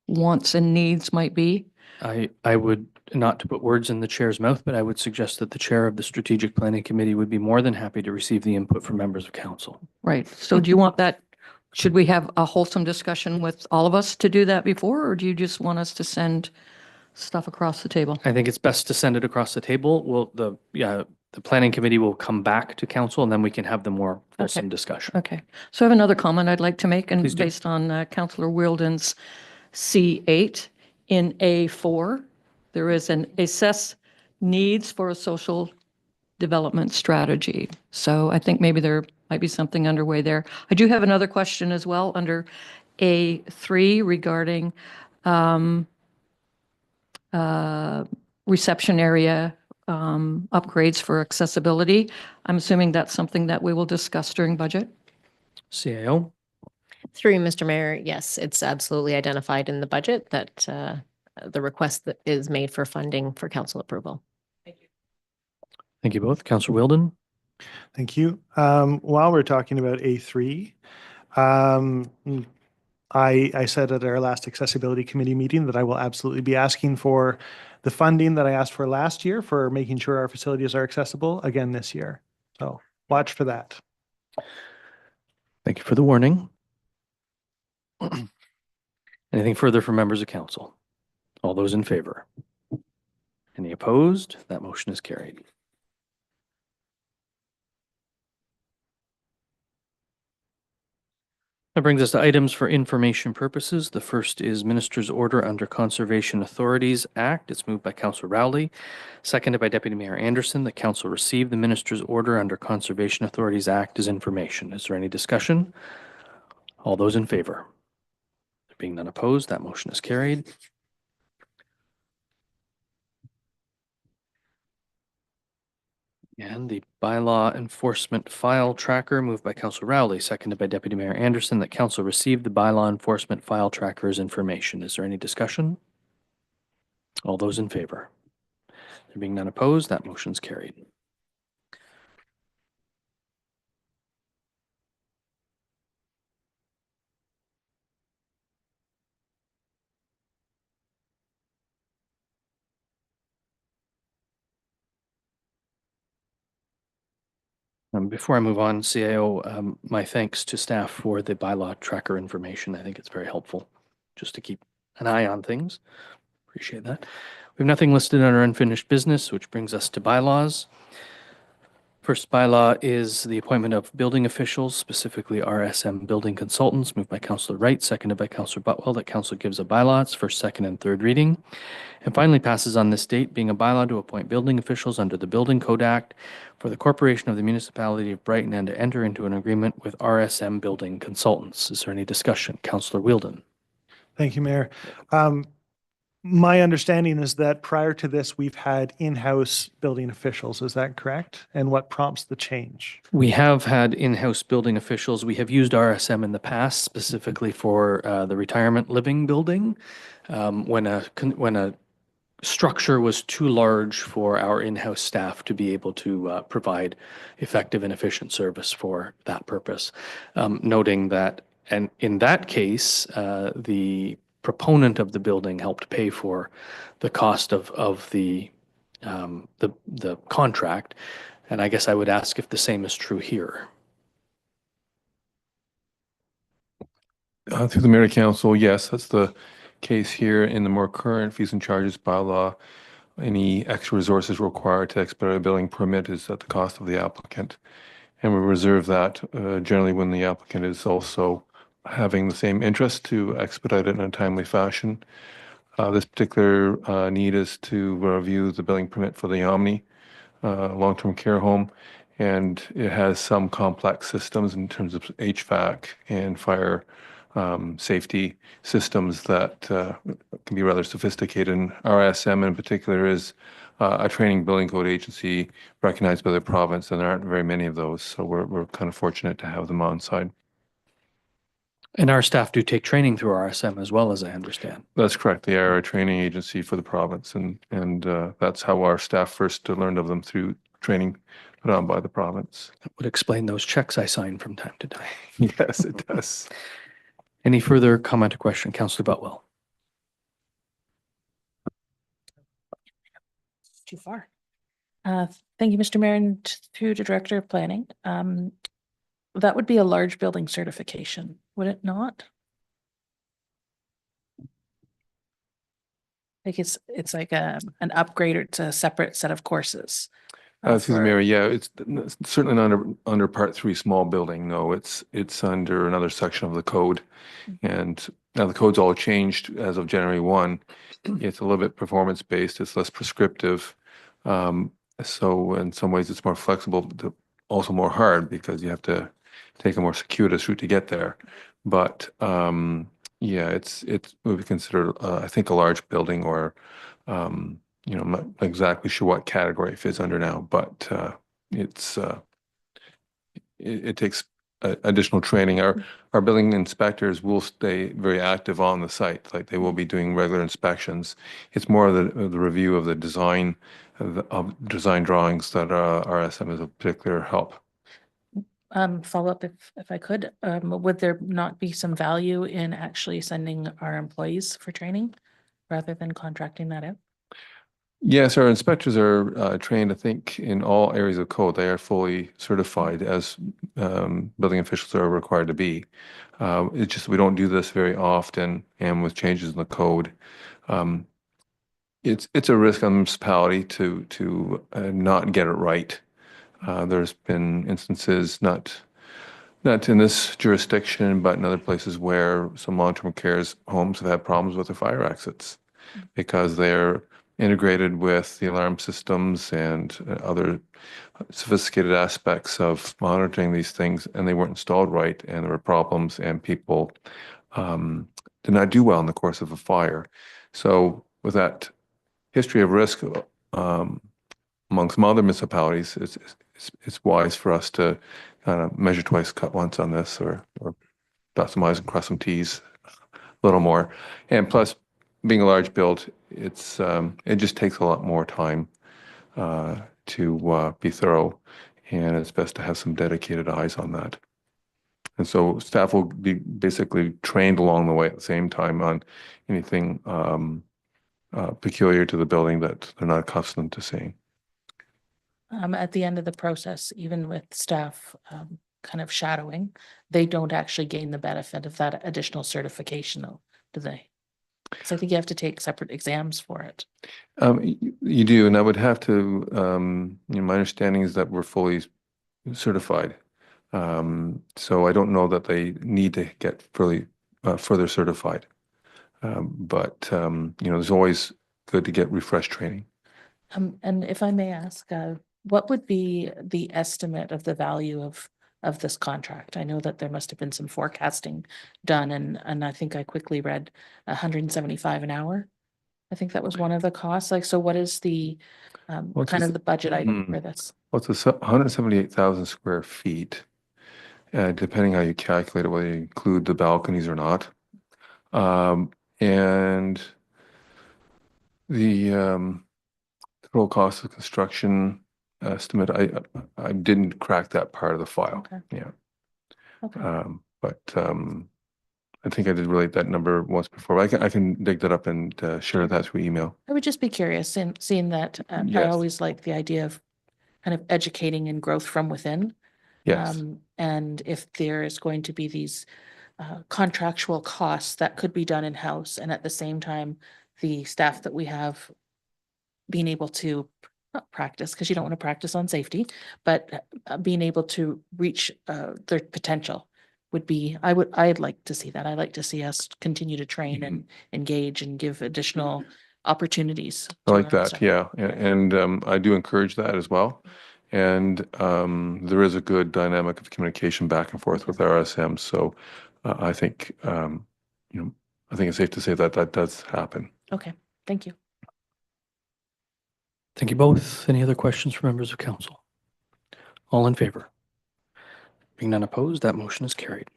wants and needs might be? I would, not to put words in the chair's mouth, but I would suggest that the chair of the Strategic Planning Committee would be more than happy to receive the input from members of council. Right. So do you want that? Should we have a wholesome discussion with all of us to do that before, or do you just want us to send stuff across the table? I think it's best to send it across the table. The planning committee will come back to council, and then we can have the more wholesome discussion. Okay. So I have another comment I'd like to make, and Please do. based on Councillor Wheeldon's C8 in A4, there is an assess needs for a social development strategy. So I think maybe there might be something underway there. I do have another question as well under A3 regarding reception area upgrades for accessibility. I'm assuming that's something that we will discuss during budget. CAO? Through you, Mr. Mayor, yes, it's absolutely identified in the budget that the request that is made for funding for council approval. Thank you both. Councillor Wheeldon? Thank you. While we're talking about A3, I said at our last accessibility committee meeting that I will absolutely be asking for the funding that I asked for last year for making sure our facilities are accessible again this year. So watch for that. Thank you for the warning. Anything further from members of council? All those in favor? Any opposed? That motion is carried. That brings us to items for information purposes. The first is Minister's Order under Conservation Authorities Act. It's moved by Councillor Rowley, seconded by Deputy Mayor Anderson, that Council receive the Minister's Order under Conservation Authorities Act as information. Is there any discussion? All those in favor? There being none opposed, that motion is carried. And the bylaw enforcement file tracker, moved by Councillor Rowley, seconded by Deputy Mayor Anderson, that Council receive the bylaw enforcement file tracker as information. Is there any discussion? All those in favor? There being none opposed, that motion is carried. Before I move on, CAO, my thanks to staff for the bylaw tracker information. I think it's very helpful just to keep an eye on things. Appreciate that. We have nothing listed under unfinished business, which brings us to bylaws. First bylaw is the appointment of building officials, specifically RSM building consultants, moved by Councillor Wright, seconded by Councillor Butwell, that Council gives a bylaw. It's first, second, and third reading. And finally passes on this date, being a bylaw to appoint building officials under the Building Code Act for the Corporation of the Municipality of Brighton and to enter into an agreement with RSM Building Consultants. Is there any discussion? Councillor Wheeldon. Thank you, Mayor. My understanding is that prior to this, we've had in-house building officials. Is that correct? And what prompts the change? We have had in-house building officials. We have used RSM in the past, specifically for the retirement living building. When a structure was too large for our in-house staff to be able to provide effective and efficient service for that purpose. Noting that, and in that case, the proponent of the building helped pay for the cost of the contract. And I guess I would ask if the same is true here. Through the Mayor to Council, yes, that's the case here. In the more current fees and charges bylaw, any extra resources required to expedite a building permit is at the cost of the applicant. And we reserve that generally when the applicant is also having the same interest to expedite it in a timely fashion. This particular need is to review the building permit for the Omni long-term care home, and it has some complex systems in terms of HVAC and fire safety systems that can be rather sophisticated. And RSM in particular is a training building code agency recognized by the province, and there aren't very many of those, so we're kind of fortunate to have them on side. And our staff do take training through RSM as well, as I understand. That's correct. They are a training agency for the province, and that's how our staff first learned of them, through training put on by the province. That would explain those checks I sign from time to time. Yes, it does. Any further comment or question? Councillor Butwell. Too far. Thank you, Mr. Mayor, and to the Director of Planning. That would be a large building certification, would it not? Like it's like an upgrade, or it's a separate set of courses. Through the Mayor, yeah, it's certainly not under Part 3 small building. No, it's under another section of the code, and now the code's all changed as of January 1. It's a little bit performance-based, it's less prescriptive. So in some ways it's more flexible, but also more hard because you have to take a more circuitous route to get there. But yeah, it would be considered, I think, a large building, or you know, I'm not exactly sure what category it fits under now, but it takes additional training. Our building inspectors will stay very active on the site, like they will be doing regular inspections. It's more of the review of the design of design drawings that RSM is of particular help. Follow up if I could, would there not be some value in actually sending our employees for training rather than contracting that out? Yes, our inspectors are trained, I think, in all areas of code. They are fully certified, as building officials are required to be. It's just we don't do this very often, and with changes in the code, it's a risk on the municipality to not get it right. There's been instances, not in this jurisdiction, but in other places where some long-term care homes have had problems with their fire exits because they're integrated with the alarm systems and other sophisticated aspects of monitoring these things, and they weren't installed right, and there were problems, and people did not do well in the course of a fire. So with that history of risk among some other municipalities, it's wise for us to kind of measure twice, cut once on this, or dot some I's and cross some T's a little more. And plus, being a large build, it just takes a lot more time to be thorough, and it's best to have some dedicated eyes on that. And so staff will be basically trained along the way at the same time on anything peculiar to the building that they're not accustomed to seeing. At the end of the process, even with staff kind of shadowing, they don't actually gain the benefit of that additional certification, though, do they? So I think you have to take separate exams for it. You do, and I would have to, my understanding is that we're fully certified. So I don't know that they need to get further certified. But there's always good to get refreshed training. And if I may ask, what would be the estimate of the value of this contract? I know that there must have been some forecasting done, and I think I quickly read 175 an hour. I think that was one of the costs. Like, so what is the kind of the budget item for this? Well, it's 178,000 square feet, depending how you calculate it, whether you include the balconies or not. And the total cost of construction estimate, I didn't crack that part of the file. Okay. Yeah. Okay. But I think I did relate that number once before. I can dig that up and share that through email. I would just be curious in seeing that. I Yes. always like the idea of kind of educating and growth from within. Yes. And if there is going to be these contractual costs that could be done in-house, and at the same time, the staff that we have being able to not practice, because you don't want to practice on safety, but being able to reach their potential would be, I'd like to see that. I'd like to see us continue to train and engage and give additional opportunities. I to like our that, staff. yeah. And I do encourage that as well. And there is a good dynamic of communication back and forth with RSM. So I think, I think it's safe to say that that does happen. Okay, thank you. Thank you both. Any other questions from members of council? All in favor? Being none opposed, that motion is carried.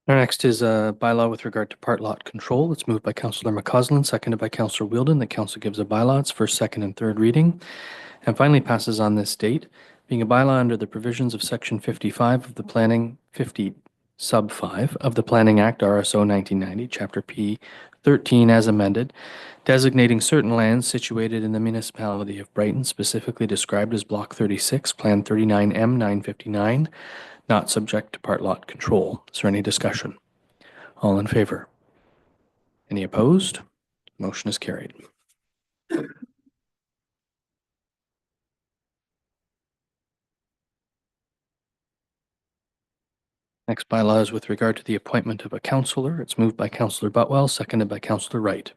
Our next is a bylaw with regard to part lot control. It's moved by Councillor McCausland, seconded by Councillor Wheeldon. The council gives a bylaw. It's first, second, and third reading, and finally passes on this date, being a bylaw under the provisions of Section 55 of the Planning 50 Sub 5 of the Planning Act, RSO 1990, Chapter P 13 as amended, designating certain lands situated in the municipality of Brighton, specifically described as Block 36, Plan 39M 959, not subject to part lot control. Is there any discussion? All in favor? Any opposed? Motion is carried. Next bylaw is with regard to the appointment of a councillor. It's moved by Councillor Butwell, seconded by Councillor Wright.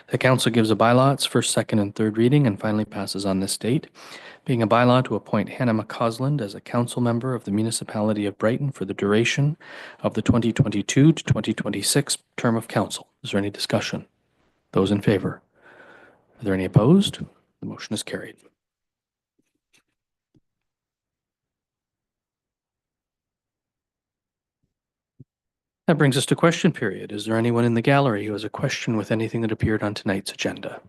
The council gives a bylaw its first, second, and third reading and finally passes on this date, being a bylaw to appoint Hannah McCausland as a council member of the Municipality of Brighton for the duration of the 2022 to 2026 term of council. Is there any discussion? Those in favor? Are there any opposed? The motion is carried. That brings us to question period. Is there anyone in the gallery who has a question with anything that appeared on tonight's agenda?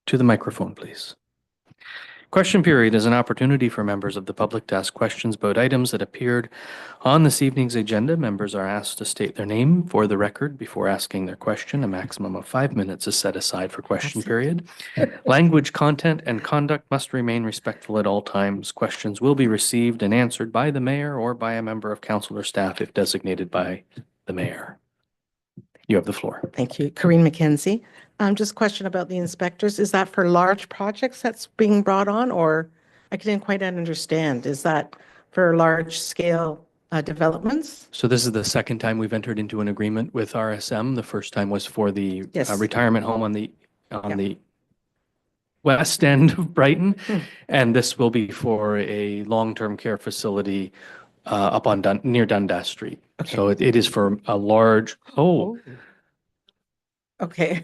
To the microphone, please. Question period is an opportunity for members of the public to ask questions about items that appeared on this evening's agenda. Members are asked to state their name for the record before asking their question. A maximum of 5 minutes is set aside for question period. Language, content, and conduct must remain respectful at all times. Questions will be received and answered by the mayor or by a member of council or staff if designated by the mayor. You have the floor. Thank you. Corinne McKenzie. Just a question about the inspectors. Is that for large projects that's being brought on, or I didn't quite understand. Is that for large scale developments? So this is the second time we've entered into an agreement with RSM. The first time was for the Yes. retirement home on the west end of Brighton. And this will be for a long-term care facility up on near Dundas Street. Okay. So it is for a large, Okay.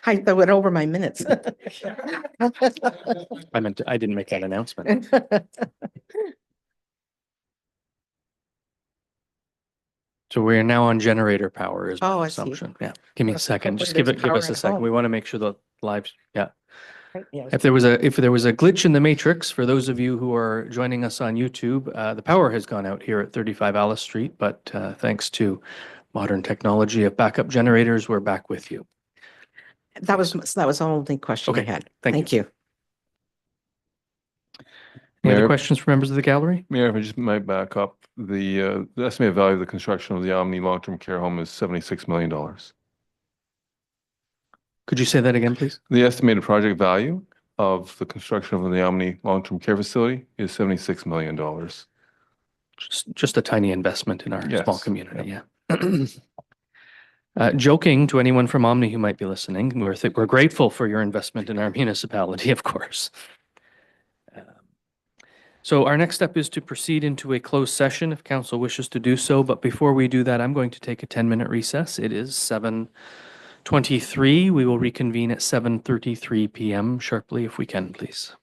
I went over my minutes. I didn't make that announcement. So we are now on generator power is my Oh, I see. assumption. Yeah. Give me a Well, second. Just hopefully give there's us power a at second. home. We want to make sure the live, yeah. Yes. If there was a glitch in the matrix, for those of you who are joining us on YouTube, the power has gone out here at 35 Alice Street, but thanks to modern technology of backup generators, we're back with you. That was the only question I Okay, had. thank Thank you. Any other Mayor- questions for members of the gallery? Mayor, if I just might back up, the estimated value of the construction of the Omni long-term care home is $76 million. Could you say that again, please? The estimated project value of the construction of the Omni long-term care facility is $76 million. Just a tiny investment in our Yes, small community, yeah. Joking to anyone from Omni who might be listening, we're grateful for your investment in our municipality, of course. So our next step is to proceed into a closed session if council wishes to do so. But before we do that, I'm going to take a 10-minute recess. It is 7:23. We will reconvene at 7:33 p.m. sharply if we can, please.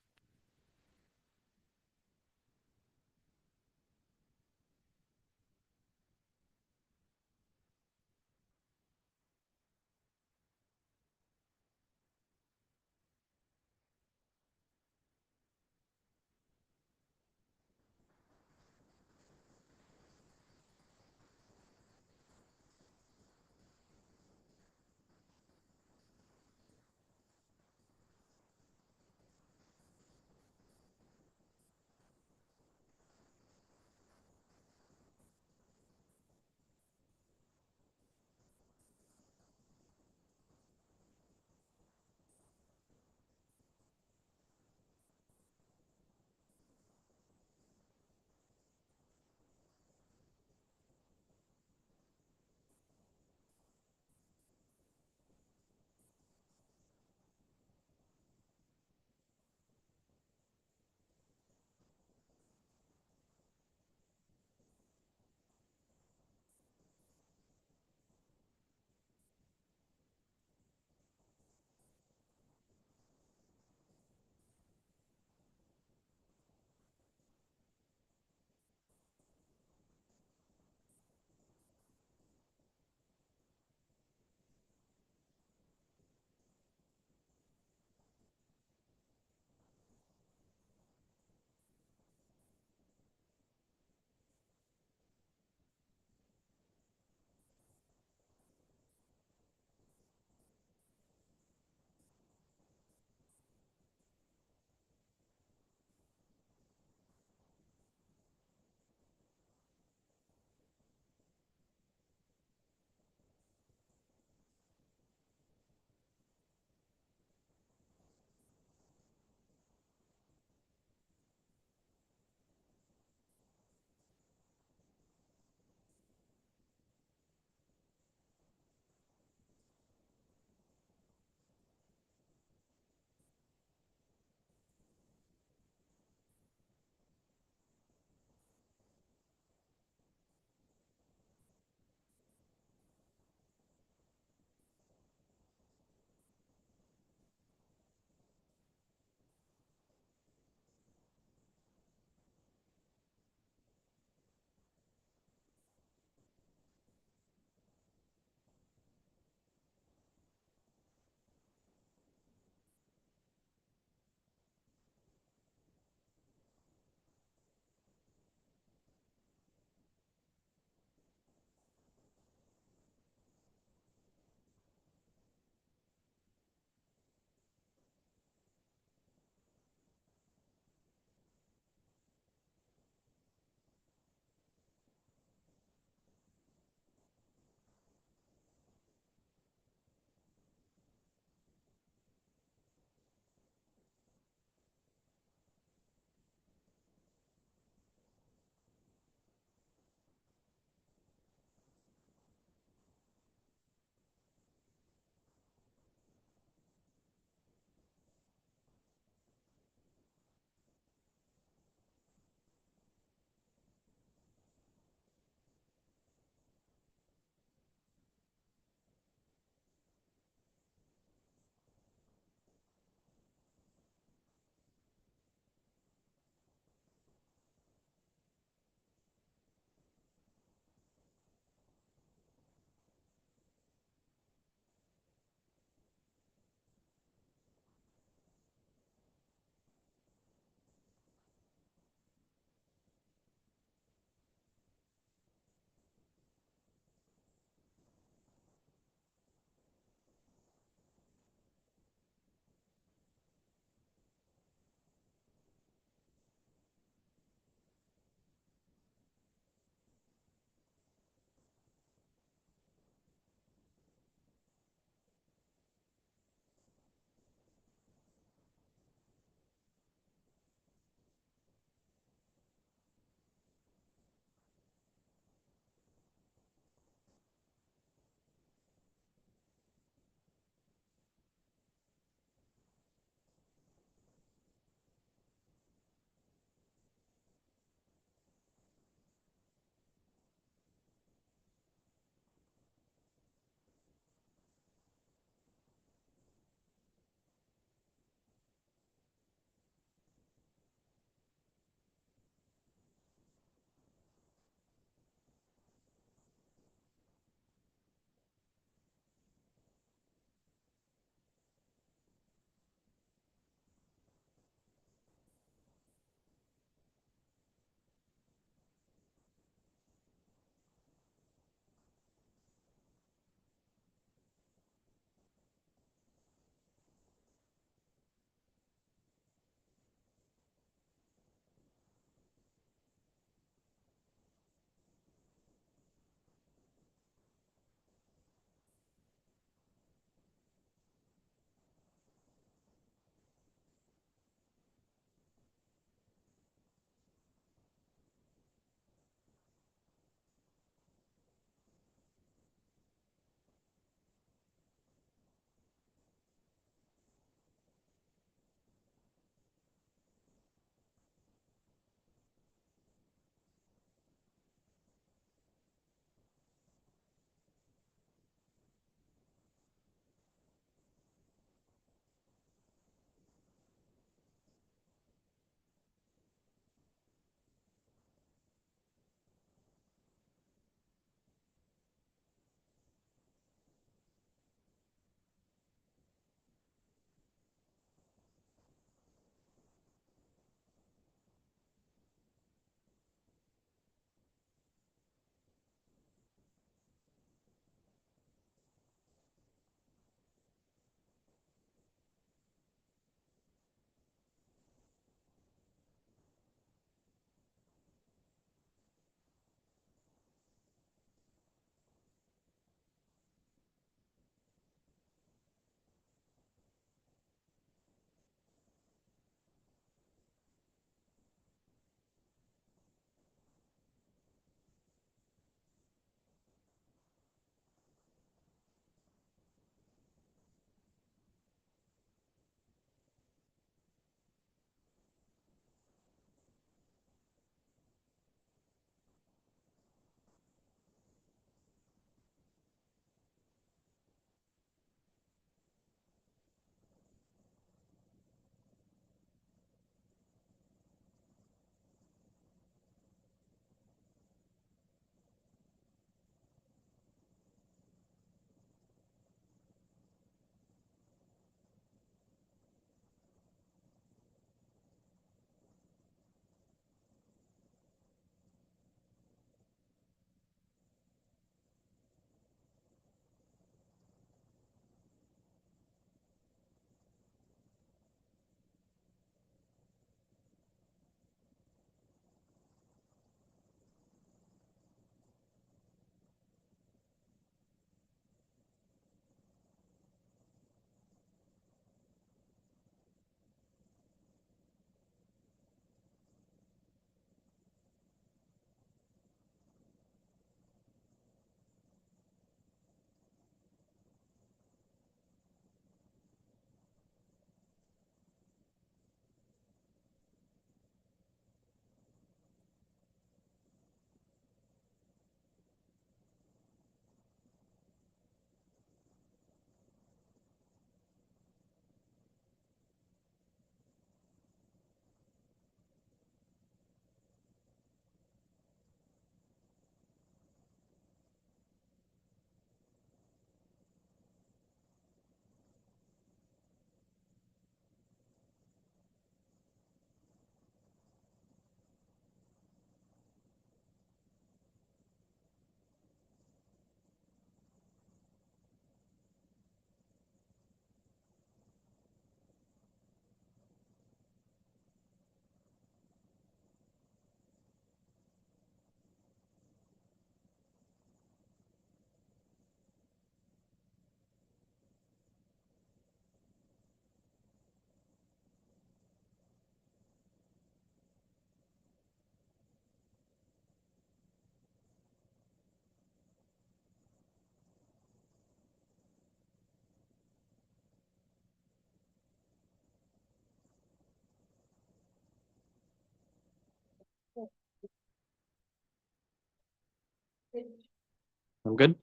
I'm good.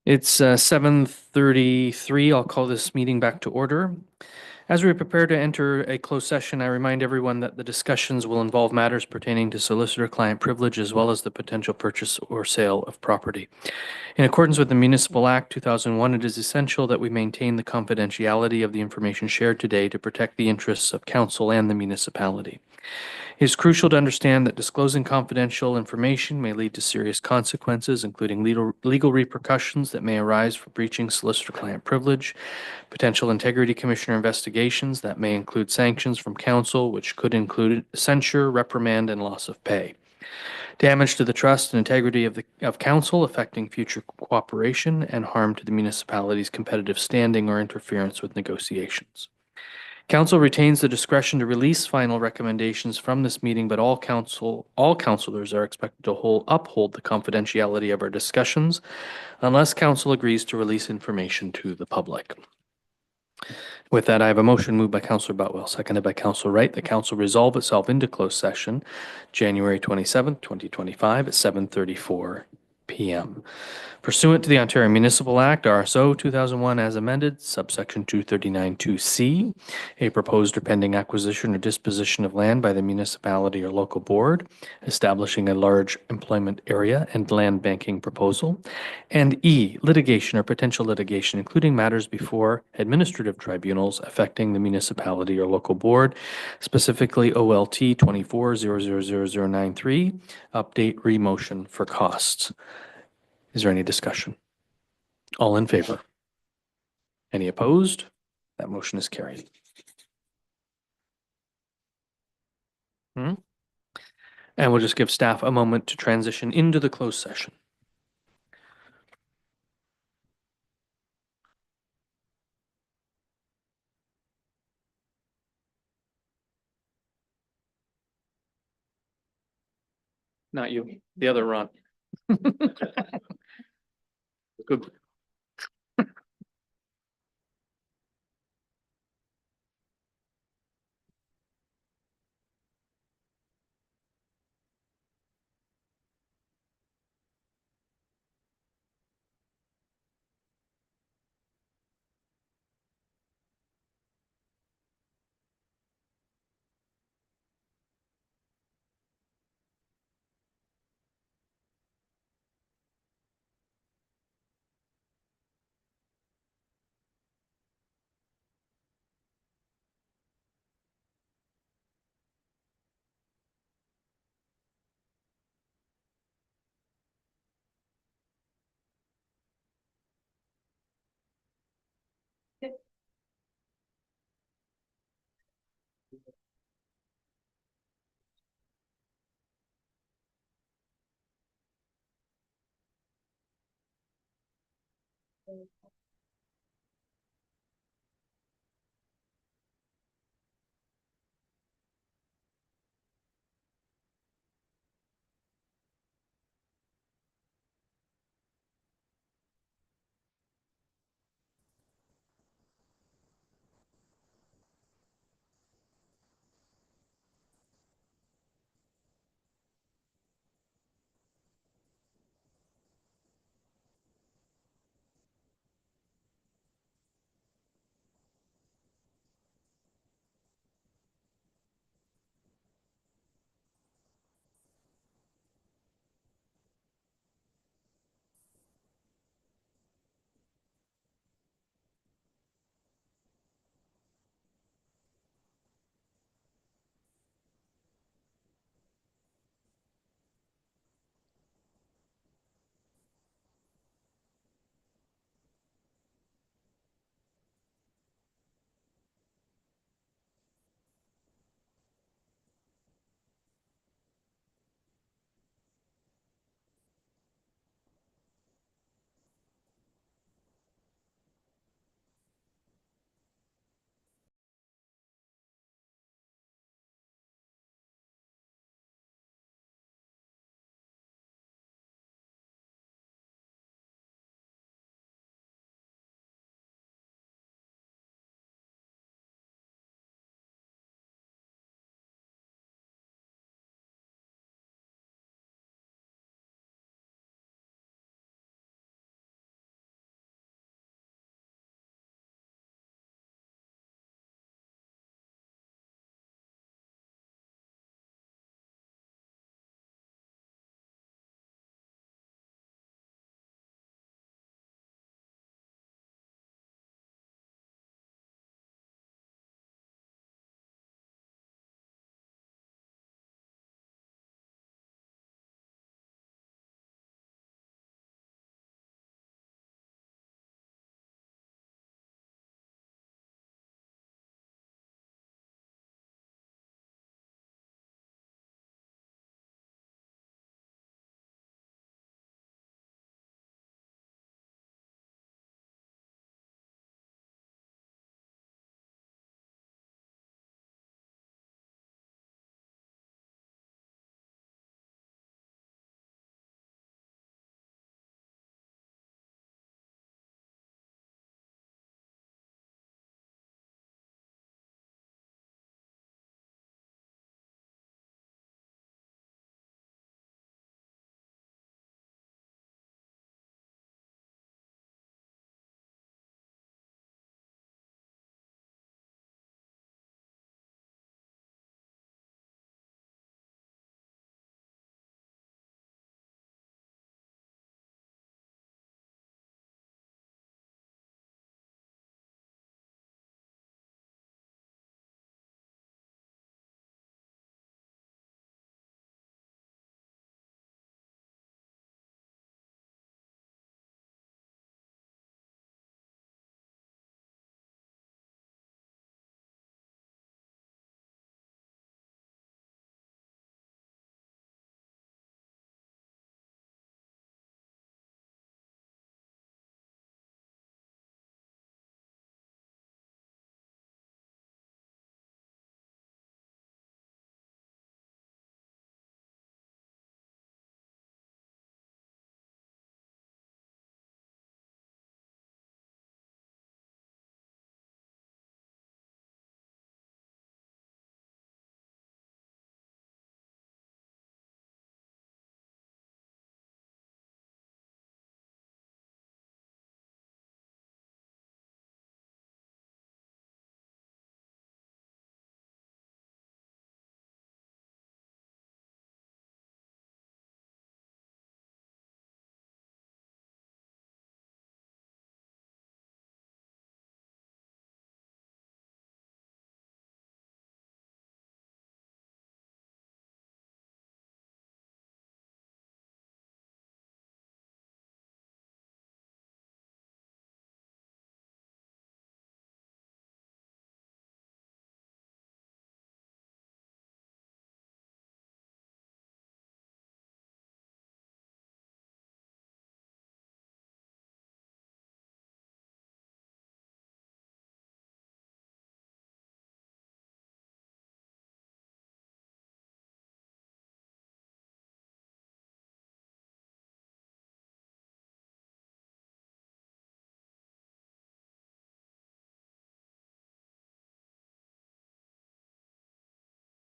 It's 7:33. I'll call this meeting back to order. As we prepare to enter a closed session, I remind everyone that the discussions will involve matters pertaining to solicitor-client privilege as well as the potential purchase or sale of property. In accordance with the Municipal Act 2001, it is essential that we maintain the confidentiality of the information shared today to protect the interests of council and the municipality. It is crucial to understand that disclosing confidential information may lead to serious consequences, including legal repercussions that may arise for breaching solicitor-client privilege, potential integrity commissioner investigations that may include sanctions from council, which could include censure, reprimand, and loss of pay. Damage to the trust and integrity of council affecting future cooperation, and harm to the municipality's competitive standing or interference with negotiations. Council retains the discretion to release final recommendations from this meeting, but all councilors are expected to uphold the confidentiality of our discussions unless council agrees to release information to the public. With that, I have a motion moved by Councillor Butwell, seconded by Councillor Wright, that council resolve itself into closed session January 27th, 2025 at 7:34 p.m. Pursuant to the Ontario Municipal Act, RSO 2001 as amended, subsection 239(2)(c), a proposed or pending acquisition or disposition of land by the municipality or local board, establishing a large employment area and land banking proposal, and E, litigation or potential litigation, including matters before administrative tribunals affecting the municipality or local board, specifically OLT 24000093, update remotion for costs. Is there any discussion? All in favor? Any opposed? That motion is carried. And we'll just give staff a moment to transition into the closed session. Not you, the other Ron. Good.